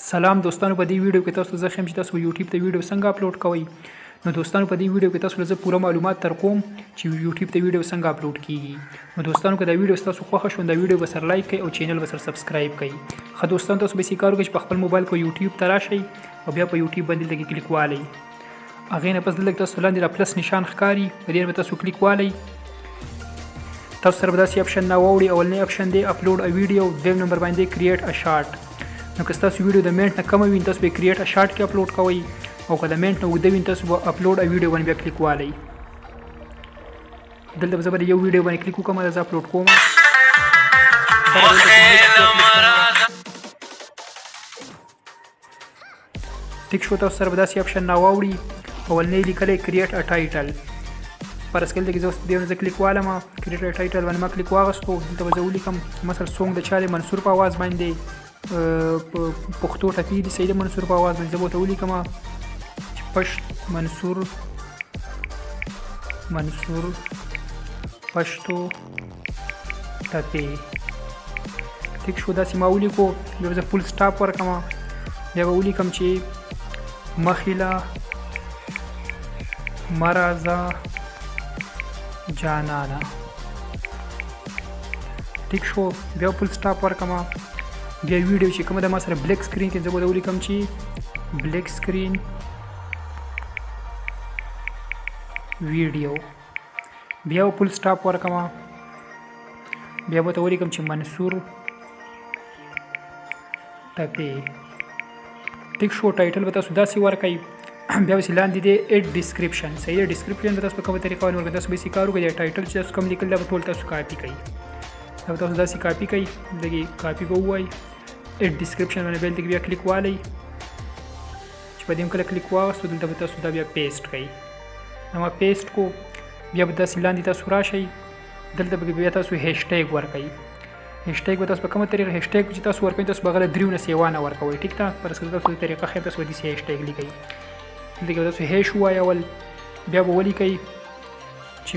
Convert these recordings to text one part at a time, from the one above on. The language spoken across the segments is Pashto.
سلام دوستانو، په دې ویډیو کې تاسو زه ښیم چې تاسو یوټیوب ته ویډیو څنګه اپلوډ کوئ. نو دوستانو په دې ویډیو کې تاسو زه پوره معلومات درکوم چې یوټیوب ته ویډیو څنګه اپلوډ کیږي. نو دوستانو که دا ویډیو تاسو خوښه شو دا ویډیو به سره لایک کړئ او چینل به سره سبسکرایب کړئ. ښه دوستانو تاسو به کار وکړئ چې په خپل موبایل کې یوټیوب ته راشئ او بیا په یوټیوب باندې لږ کلیک والئ. هغې نه پس دلته تاسو لاندې د پلس نشان ښکاري په دې به تاسو کلیک والئ. تاسو سره به داسې اپشن راوړي. اولنی اپشن دی اپلوډ ا ویډیو، دویم نمبر باندې کریټ ا شارټ. نو که ستاسو ویډیو د منټ نه کمه وي تاسو به کریټ ا شارټ کې اپلوډ کوئ او که د منټ نه اوږده وي تاسو به اپلوډ ا ویډیو باندې بیا کلیک والئ. دلته به زه به د یو ویډیو باندې کلیک وکړم دا زه اپلوډ کوم. ټیک شو. تاسو سره به داسې اپشن راواوړي. اولنی لیکلی کریټ ا ټایټل. فرض کړئ دلته کې زه زه کلیک والم کریټ ا ټایټل باندې ما کلیک واغستو. دلته به زه ولیکم مثلا سونګ د چا دی منصور په اواز باندې پښتو ټپي دي صحیح د منصور په اواز باندې زه به ورته ولیکم چې پشت منصور پښتو ټپي. ټیک شو. داسې ما ولیکو. بیا به زه فول سټاپ ورکړم. بیا به ولیکم چې مخیله مرازه جانانه. ټیک شو. بیا فول سټاپ ورکړم. بیا ویډیو چې کومه ده ما سره بلیک سکرین کې زه به ولیکم چې بلیک سکرین ویډیو. بیا فول سټاپ ورکړم. بیا به ته ولیکم چې منصور ټپي. ټیک شو. ټایټل به تاسو داسې ورکئ. بیا به لاندې دی ایډ ډسکرپشن. صحیح ده. ډسکرپشن به تاسو په کومه طریقه باندې ورکړئ. تاسو به کار وکړئ د ټایټل چې تاسو کوم لیکل دا به ټول تاسو کاپي کړئ. دا به تاسو داسې کاپي کړئ. لږې کاپي به ووایئ. ایډ ډسکرپشن باندې بیا دلته بیا کلیک والئ. چې په دې هم کله کلیک واغستو دلته به تاسو دا بیا پیسټ کړئ. نو ما پیسټ کو. بیا به داسې لاندې تاسو راشئ. دلته به بیا تاسو هیشټیګ ورکئ. هیشټیګ به تاسو په کومه طریقه هیشټیګ چې تاسو ورکئ تاسو به هغه له 3 نه سیوانه ورکوئ. ټیک ده. فرض کړئ تاسو د طریقه خیر تاسو به داسې هیشټیګ لیکئ. دلته کې به تاسو هیش ووایئ. بیا به ولیکئ چې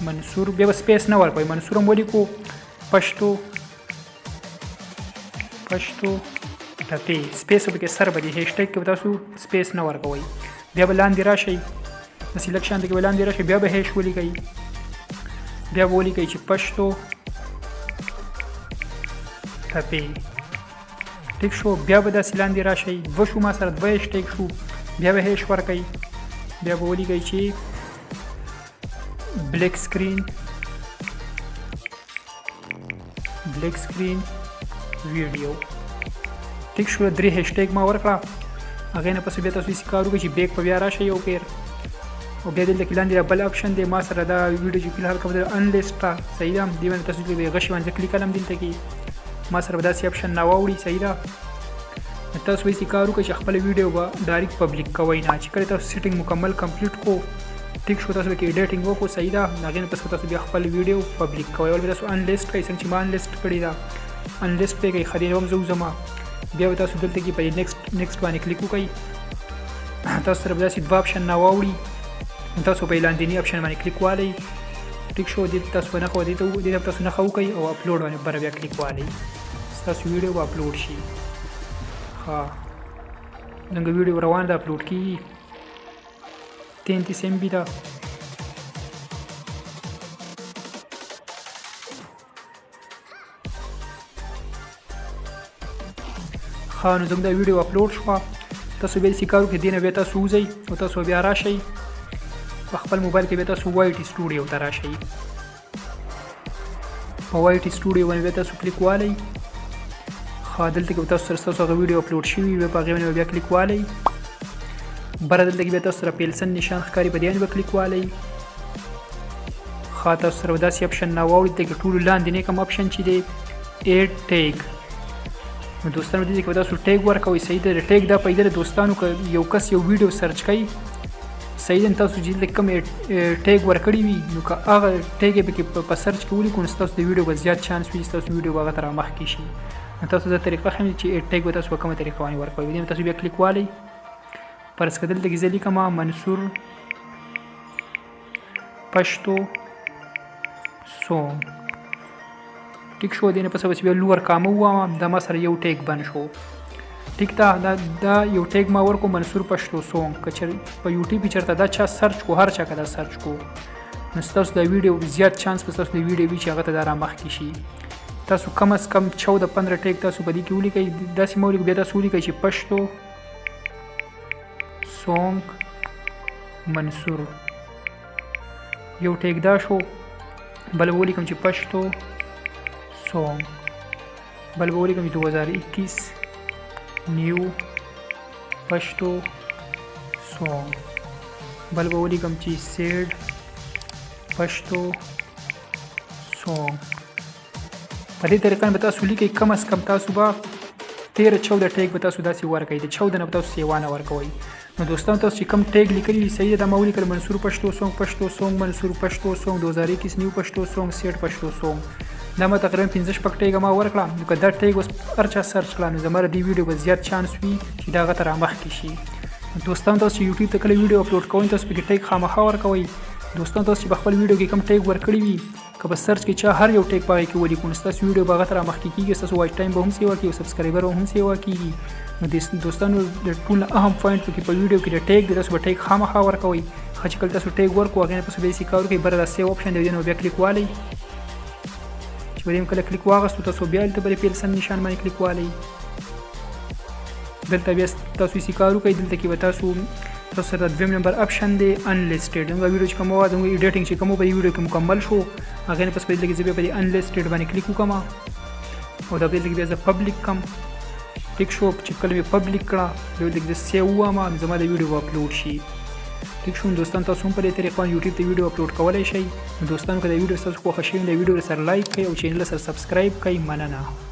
منصور بیا به سپیس نه ورکوئ. منصور هم ولیکو. پښتو ټپي. سپیس به کې سر به دي. هیشټیګ کې به تاسو سپیس نه ورکوئ. بیا به لاندې راشئ. د سلیکشن کې به لاندې راشئ. بیا به هیش ولیکئ. بیا به ولیکئ چې پښتو ټپي. ټیک شو. بیا به داسې لاندې راشئ. دوه شو ما سره دوه هیشټیګ شو. بیا به هیش ورکئ. بیا به ولیکئ چې بلیک سکرین ویډیو. ټیک شو. 3 هیشټیګ ما ورکړه. هغې نه پس بیا تاسو داسې کار وکړئ چې بیک په بیا راشئ یو پیر او بیا دلته کې لاندې بل اپشن دی. ما سره دا ویډیو چې فلحال کوم انلیسټ صحیح ده. دې باندې تاسو د غشي باندې کلیک کړم. دلته کې ما سره به داسې اپشن راواوړي. صحیح ده. تاسو داسې کار وکړئ چې خپله ویډیو به ډایرکټ پبلیک کوئ نه. چې کله تاسو سیټینګ مکمل کمپلیټ کو ټیک شو تاسو کې ایډیټینګ وکړو. صحیح ده. هغې نه پس تاسو بیا خپل ویډیو پبلیک کوئ. اول به تاسو انلیسټ کړئ څنګه چې ما انلیسټ کړې ده. انلیسټ پرې کړئ. خدای هم زه وځم. بیا به تاسو دلته کې په نیکسټ باندې کلیک وکړئ. تاسو سره به داسې دوه اپشن راواوړي. تاسو په لاندني اپشن باندې کلیک والئ. ټیک شو. دې تاسو په نښه دې تاسو نښه وکړئ او اپلوډ باندې بره بیا کلیک والئ. ستاسو ویډیو به اپلوډ شي. ښه څنګه ویډیو روان ده اپلوډ کېږي. 33 MB ده. ښه نو زموږ دا ویډیو اپلوډ شوه. تاسو بیا داسې کار وکړئ. دې نه بیا تاسو وځئ او تاسو بیا راشئ په خپل موبایل کې بیا تاسو وایټ سټوډیو ته راشئ. په وایټ سټوډیو باندې بیا تاسو کلیک والئ. ښه دلته کې تاسو سره ستاسو هغه ویډیو اپلوډ شوي بیا په هغې باندې بیا کلیک والئ. بره دلته کې بیا تاسو سره پیلسن نشان ښکاري په دې باندې به کلیک والئ. ښه تاسو سره به داسې اپشن راواوړي. دلته کې ټولو لاندې کوم اپشن چې دی ایډ ټیګ. نو دوستانو دې کې به تاسو ټیګ ورکوئ. صحیح ده. ټیګ دا پیدا ده دوستانو که یو کس یو ویډیو سرچ کوي صحیح ده تاسو چې دلته کوم ټیګ ورکړی وي نو که هغه ټیګ یې پکې په سرچ کې ولیکو نو ستاسو د ویډیو به زیات چانس وي چې ستاسو ویډیو به هغه ته رامخکې شي. نو تاسو دا طریقه ښیم چې ټیګ به تاسو په کومه طریقه باندې ورکوئ. دې تاسو بیا کلیک والئ. فرض کړه دلته کې زه لیکم منصور پښتو سونګ. ټیک شو. دې نه پس بیا لوور کامه ووایم دا ما سره یو ټیک بند شو. ټیک ده دا یو ټیک ما ورکو منصور پښتو سونګ. که په یوټیوب کې چېرته دا چا سرچ کو هر چا که دا سرچ کو نو ستاسو د ویډیو زیات چانس په ستاسو د ویډیو وي چې هغه ته دا رامخکې شي. تاسو کم از کم 14-15 ټیک تاسو په دې کې ولیکئ. داسې مه ولیکئ بیا تاسو ولیکئ چې پښتو سونګ منصور یو ټیک دا شو. بل به ولیکم چې پښتو سونګ. بل به ولیکم چې 2021 نیو پښتو سونګ. بل به ولیکم چې سیډ پښتو سونګ. په دې طریقه به تاسو لیکئ. کم از کم تاسو به 13-14 ټیک به تاسو داسې ورکئ. د 14 نه به تاسو سیوانه ورکوئ. نو دوستان تاسو چې کم ټیک لیکلی وي صحیح ده دا ما ولیکل منصور پښتو سونګ منصور پښتو سونګ 2021 نیو پښتو سونګ سیټ پښتو سونګ. دا ما تقریبا 15 ټیکه ما ورکړه. نو که دا ټیک اوس هر چا سرچ کړه نو زما د دې ویډیو به زیات چانس وي چې دا هغه ته رامخکې شي. دوستان تاسو چې یوټیوب ته کله ویډیو اپلوډ کوئ تاسو پکې ټیک خامخا ورکوئ. دوستان تاسو چې په خپل ویډیو کې کم ټیک ورکړي وي که په سرچ کې چا هر یو ټیک په هغې کې ولیکو نو ستاسو ویډیو به هغه ته رامخکې کېږي. ستاسو واچ ټایم به هم سیوه کېږي او سبسکرایبر به هم سیوه کېږي. نو دوستانو د ټول نه اهم پوینټ پکې په ویډیو کې د ټیک دی. تاسو به ټیک خامخا ورکوئ. ښه چې کله تاسو ټیک ورکړو هغې نه پس بیا یې کار وکړئ. بره دا سیو اپشن دی دې نه بیا کلیک والی چې په دې کله کلیک واغستو تاسو بیا هلته بلې پیل سم نشان باندې کلیک والی. دلته بیا تاسو یې کار وکړئ. دلته کې به تاسو سره دویم نمبر اپشن دی انلیسټډ. زموږ ویډیو چې کوم وه زموږ ایډیټینګ چې کوم په دې ویډیو کې مکمل شو هغې نه پس په دلته کې زه بیا په دې انلیسټډ باندې کلیک وکړم او دا دلته کې بیا زه پبلیک کړم. ټیک شو. چې کله مې پبلیک کړه بیا دلته کې زه سیو ووایم نو زما د ویډیو به اپلوډ شي. ټیک شو. دوستان تاسو هم په دې طریقه باندې یوټیوب ته ویډیو اپلوډ کولی شئ. نو دوستانو که دا ویډیو ستاسو خوښه شوي نو دا ویډیو سره لایک کړئ او چینل سره سبسکرایب کړئ. مننه.